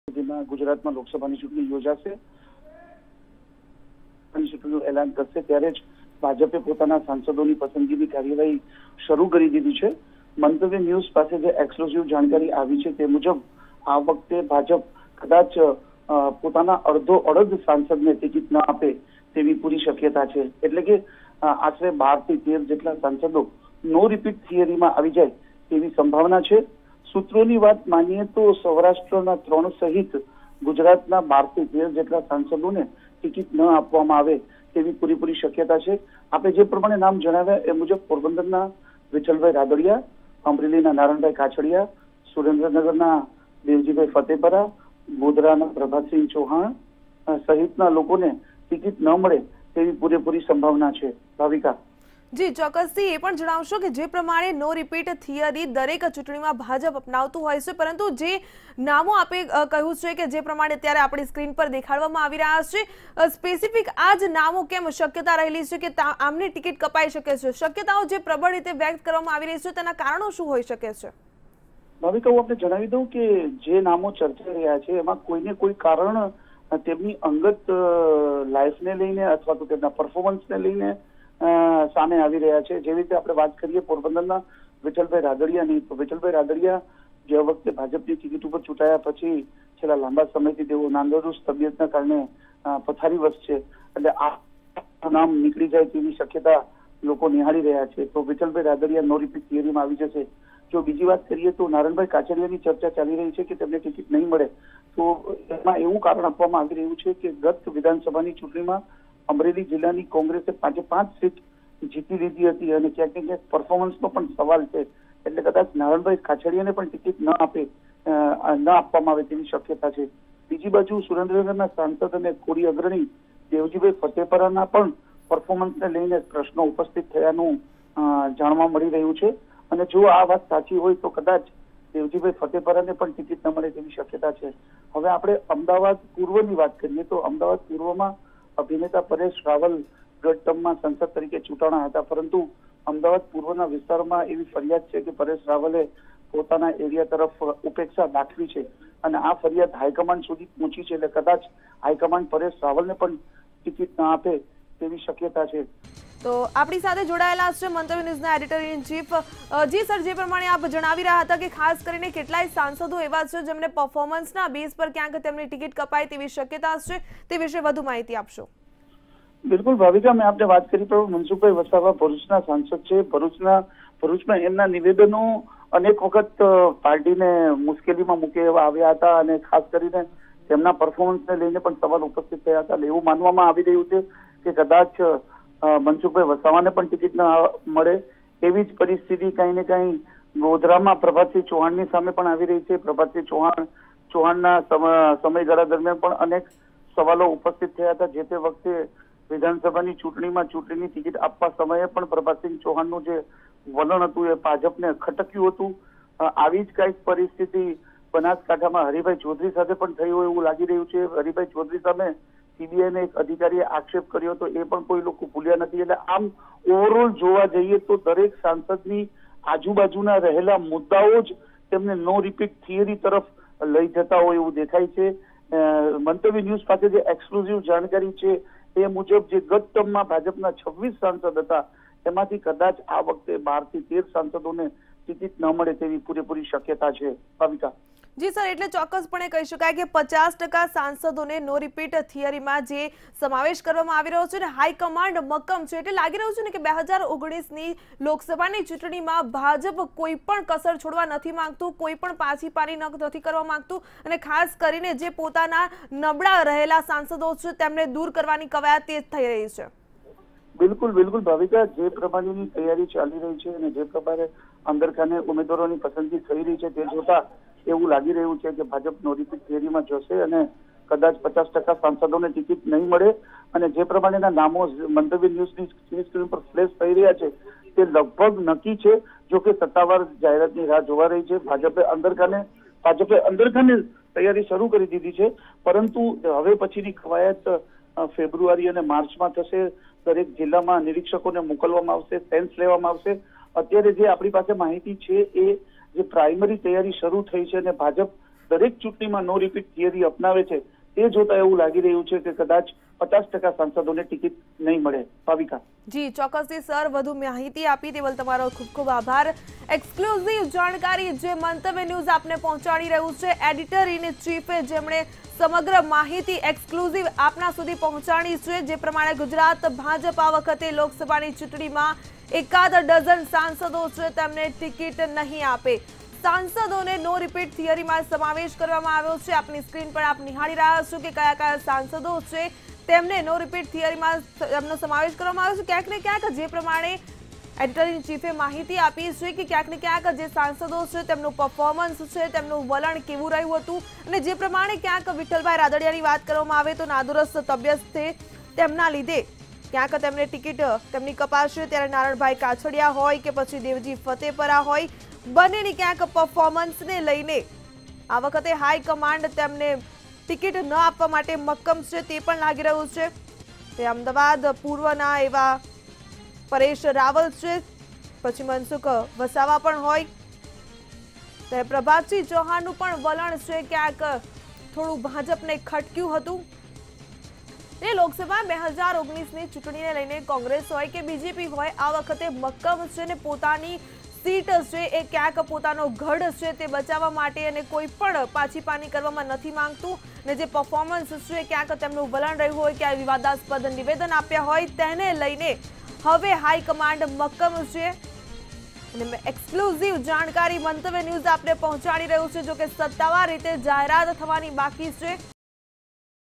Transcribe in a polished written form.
ગુજરાતમાં લોકસભાની ચૂંટણી યોજાશે, ચૂંટણીનું એલાન કરશે ત્યારે જ ભાજપે પોતાના સાંસદોની પસંદગીની કાર્યવાહી શરૂ કરી દીધી છે। મંતવ્ય ન્યૂઝ પાસે જે એક્સક્લુઝિવ જાણકારી આવી છે તે મુજબ આ વખતે ભાજપ કદાચ પોતાના અડધ સાંસદને ટિકિટ ન આપે તેવી પૂરી શક્યતા છે। એટલે કે આશરે 12 થી 13 જેટલા સાંસદો નો રિપીટ થિયરીમાં આવી જાય તેવી સંભાવના છે। સૂત્રોની વાત માનીએ તો સૌરાષ્ટ્રના 3 સહિત ગુજરાતના 12 થી 13 જેટલા સાંસદોને ટિકિટ ન આપવામાં આવે તેવી પૂરેપૂરી શક્યતા છે। આપણે જે પ્રમાણે નામ જણાવ્યા એ મુજબ પોરબંદરના વિઠ્ઠલભાઈ રાદડિયા, અમરેલીના નારણભાઈ કાછડિયા, સુરેન્દ્રનગરના દેવજીભાઈ ફતેપરા, ગોધરાના પ્રભાતસિંહ ચૌહાણ સહિતના લોકોને ટિકિટ ન મળે તેવી પૂરેપૂરી સંભાવના છે। ભાવિકા જી ચોક્કસથી એ પણ જણાવશો કે જે પ્રમાણે નો રિપીટ થિયરી દરેક ચૂંટણીમાં ભાજપ અપનાવતું હોય છે, પરંતુ જે નામો આપે કહ્યું છે કે જે પ્રમાણે અત્યારે આપણી સ્ક્રીન પર દેખાડવામાં આવી રહ્યા છે, સ્પેસિફિક આ જ નામો કેમ શક્યતા રહેલી છે કે આમની ટિકિટ કપાઈ શકે છે? શક્યતાઓ જે પ્રબળ રીતે વ્યક્ત કરવામાં આવી રહી છે તેના કારણો શું હોઈ શકે છે? ભાવિકા, હું આપને જણાવી દઉં કે જે નામો ચર્ચાઈ રહ્યા છે એમાં કોઈને કોઈ કારણ તેમની અંગત લાઈફને લઈને અથવા તો તેમના પરફોર્મન્સને લઈને સામે આવી રહ્યા છે। જેવી રીતે આપણે વાત કરીએ પોરબંદરના વિઠ્ઠલભાઈ રાદડિયાની, તો વિઠ્ઠલભાઈ રાદડિયા જે વખતે ભાજપની ટિકિટ ઉપર ચૂંટાયા પછી છેલ્લા લાંબા સમયથી તેઓ નાંદોદુસ્ત તબિયતના કારણે પથારીવશ છે, એટલે આ નામ નીકળી જાય તેવી શક્યતા લોકો નિહાળી રહ્યા છે। તો વિઠ્ઠલભાઈ રાદડિયા નો રિપીટ થિયરીમાં આવી જશે। જો બીજી વાત કરીએ તો નારણભાઈ કાછડિયાની ચર્ચા ચાલી રહી છે કે તેમને ટિકિટ નહીં મળે, તો એમાં એવું કારણ આપવામાં આવી રહ્યું છે કે ગત વિધાનસભાની ચૂંટણીમાં અમરેલી જિલ્લાની કોંગ્રેસે 5 સીટ જીતી લીધી હતી અને ક્યાંક ને ક્યાંક પરફોર્મન્સનો પણ સવાલ છે, એટલે કદાચ નારણભાઈ કાછડિયાને પણ ટિકિટ ન આપવામાં આવે તેવી શક્યતા છે। બીજી બાજુ સુરેન્દ્રનગરના સાંસદ અને કોળી અગ્રણી દેવજીભાઈ ફતેપરાના પણ પરફોર્મન્સને લઈને પ્રશ્નો ઉપસ્થિત થયાનું જાણવા મળી રહ્યું છે, અને જો આ વાત સાચી હોય તો કદાચ દેવજીભાઈ ફતેપરાને પણ ટિકિટ ન મળે તેવી શક્યતા છે। હવે આપણે અમદાવાદ પૂર્વની વાત કરીએ તો અમદાવાદ પૂર્વમાં અભિનેતા પરેશ રાવલ ગત ટર્મમાં સંસદ તરીકે ચૂંટાણા હતા, પરંતુ અમદાવાદ પૂર્વના વિસ્તારમાં એવી ફરિયાદ છે કે પરેશ રાવલે પોતાના એરિયા તરફ ઉપેક્ષા દાખવી છે અને આ ફરિયાદ હાઈકમાન્ડ સુધી પહોંચી છે, એટલે કદાચ હાઈકમાન્ડ પરેશ રાવલને પણ ટિકિટ ન આપે તેવી શક્યતા છે। તો આપણી સાથે જોડાયેલા છે મંતવ્ય ન્યૂઝના એડિટર ઇન ચીફ। જી સર, જે પ્રમાણે આપ જણાવી રહ્યા હતા કે ખાસ કરીને કેટલાય સાંસદો એવા છે જેમને પરફોર્મન્સના બેઝ પર ક્યાંક તેમની ટિકિટ કપાય તેવી શક્યતા છે, તે વિશે વધુ માહિતી આપશો? બિલકુલ ભાવિકા, મેં આપને વાત કરી તો મનસુખભાઈ વસાવા ભરૂચના સાંસદ છે। ભરૂચમાં એમના નિવેદનો અનેક વખત પાર્ટીને મુશ્કેલીમાં મૂકે એવા આવ્યા હતા અને ખાસ કરીને તેમના પરફોર્મન્સને લઈને પણ સવાલ ઉપસ્થિત થયા હતા। એવું માનવામાં આવી રહ્યું છે કે કદાચ મનસુખભાઈ વસાવાને પણ ટિકિટ ન મળે એવી જ પરિસ્થિતિ કઈ ને કઈ ગોધરામાં પ્રભાતસિંહ ચૌહાણની સામે પણ આવી રહી છે। પ્રભાતસિંહ ચૌહાણના સમયગાળા દરમિયાન પણ અનેક સવાલો ઉપસ્થિત થયા હતા। જે તે વખતે વિધાનસભાની ચૂંટણીની ટિકિટ આપવા સમયે પણ પ્રભાતસિંહ ચૌહાણનું જે વલણ હતું એ ભાજપને ખટક્યું હતું। આવી જ કઈક પરિસ્થિતિ બનાસકાંઠામાં હરિભાઈ ચૌધરી સાથે પણ થઈ હોય એવું લાગી રહ્યું છે। હરિભાઈ ચૌધરી સામે સીબીઆઈને એક અધિકારીએ આક્ષેપ કર્યો હતો, એ પણ કોઈ લોકો ભૂલ્યા નથી। એટલે આમ ઓવરઓલ જોવા જઈએ તો દરેક સાંસદની આજુબાજુના રહેલા મુદ્દાઓ જ તેમને નો રિપીટ થિયરી તરફ લઈ જતા હોય એવું દેખાય છે। મંતવ્ય ન્યૂઝ પાસે જે એક્સક્લુઝિવ જાણકારી છે એ મુજબ જે ગત ટર્મમાં ભાજપના 26 સાંસદ હતા એમાંથી કદાચ આ વખતે 12 થી 13 સાંસદોને ટિકિટ ન મળે તેવી પૂરેપૂરી શક્યતા છે। ભાવિકા જી સર, એટલે ચોક્કસપણે કહી શકાય કે 50% સાંસદોને નો રિપીટ થિયરીમાં જે સમાવેશ કરવામાં આવી રહ્યો છે અને હાઈકમાન્ડ મક્કમ છે, એટલે લાગી રહ્યું છે ને કે 2019ની લોકસભાની ચૂંટણીમાં ભાજપ કોઈ પણ કસર છોડવા નથી માંગતું, કોઈ પણ પાછી પાની નથી કરવા માંગતું અને ખાસ કરીને જે પોતાના નબળા રહેલા સાંસદો છે તેમને દૂર કરવાની કવાયત તેજ થઈ રહી છે। બિલકુલ ભાવિકા, જે પ્રમાણેની તૈયારી ચાલી રહી છે અને જે પ્રમાણે અંદરખાને ઉમેદવારોની પસંદગી થઈ રહી છે તે જોતા એવું લાગી રહ્યું છે કે ભાજપ નો રિપીટ થિયરીમાં જશે અને કદાચ 50% સાંસદોને ટિકિટ નહીં મળે। અને જે પ્રમાણેના નામો મંતવ્ય ન્યૂઝની સ્ક્રીન પર ફ્લેશ થઈ રહ્યા છે તે લગભગ નક્કી છે। જો કે સત્તાવાર જાહેરાતની રાહ જોવા રહી છે। ભાજપે અંદરખાને તૈયારી શરૂ કરી દીધી છે, પરંતુ હવે પછીની કવાયત ફેબ્રુઆરી અને માર્ચમાં થશે। દરેક જિલ્લામાં નિરીક્ષકોને મોકલવામાં આવશે, સેન્સ લેવામાં આવશે। અત્યારે જે આપણી પાસે માહિતી છે એ જે પ્રાઇમરી તૈયારી શરૂ થઈ છે અને ભાજપ દરેક ચૂંટણીમાં નો રિપીટ થિયરી અપનાવે છે, તે જોતા એવું લાગી રહ્યું છે કે કદાચ 50% સાંસદોને ટિકિટ નહીં મળે. ભાવિકા. જી ચોક્કસથી સર, વધુ માહિતી આપી તે બદલ તમારો ખૂબ ખૂબ આભાર. એક્સક્લુઝિવ જાણકારી જે મંતવ્ય ન્યૂઝ આપને પહોંચાડી રહ્યું છે એડિટર ઇન ચીફે, જેમણે સમગ્ર માહિતી એક્સક્લુઝિવ આપના સુધી પહોંચાડી છે. જે પ્રમાણે ગુજરાત ભાજપ આ વખતે લોકસભાની ચૂંટણીમાં એકાદ ડઝન સાંસદો છે તેમને ટિકિટ નહીં આપે. સાંસદોને નો રિપીટ થિયરીમાં સમાવેશ કરવામાં આવ્યો છે. આપની સ્ક્રીન પર આપ નિહાળી રહ્યા છો કે કયા કયા સાંસદો છે તેમને નો રિપીટ થિયરીમાં તેમનો સમાવેશ કરવામાં આવ્યો છે. ક્યાંક ને ક્યાંક જે પ્રમાણે એડિટર ઇન ચીફે માહિતી આપી છે કે ક્યાંક ને ક્યાંક જે સાંસદો છે તેમનું પરફોર્મન્સ છે, તેમનું વલણ કેવું રહ્યું હતું, અને જે પ્રમાણે ક્યાંક વિઠ્ઠલભાઈ રાદડિયાની વાત કરવામાં આવે તો નાદુરસ્ત તબિયત છે તેમના લીધે ક્યાંક તેમને ટિકિટ તેમની કપાશે, ત્યારે નારણભાઈ કાછડિયા હોય કે પછી દેવજી ફતેપરા હોય, બંનેની ક્યાંક પરફોર્મન્સને લઈને આ વખતે હાઈકમાન્ડ તેમને ટિકિટ ન આપવા માટે મક્કમ છે તે પણ લાગી રહ્યું છે. તે અમદાવાદ પૂર્વના એવા પરેશ રાવલ છે, પછી મનસુખ વસાવા પણ હોય, ત્યારે પ્રભાતસિંહ ચૌહાણનું પણ વલણ છે ક્યાંક થોડું ભાજપને ખટક્યું હતું. એ લોકસભા 2019ની ચૂંટણીને લઈને કોંગ્રેસ હોય કે બીજેપી હોય આ વખતે મક્કમ છે ને પોતાની સીટ છે એ ક્યાંક પોતાનો ગઢ છે તે બચાવવા માટે અને કોઈ પણ પાછીપાની કરવામાં નથી માંગતું, ને જે પરફોર્મન્સ છે ક્યાંક તેમનું વલણ રહ્યું હોય, ક્યાંક વિવાદાસ્પદ નિવેદન આપ્યા હોય તેને લઈને હવે હાઈકમાન્ડ મક્કમ છે. અને એક્સક્લુઝિવ જાણકારી મંતવ્ય ન્યૂઝ આપને પહોંચાડી રહ્યું છે, જો કે સત્તાવાર રીતે જાહેરાત થવાની બાકી છે.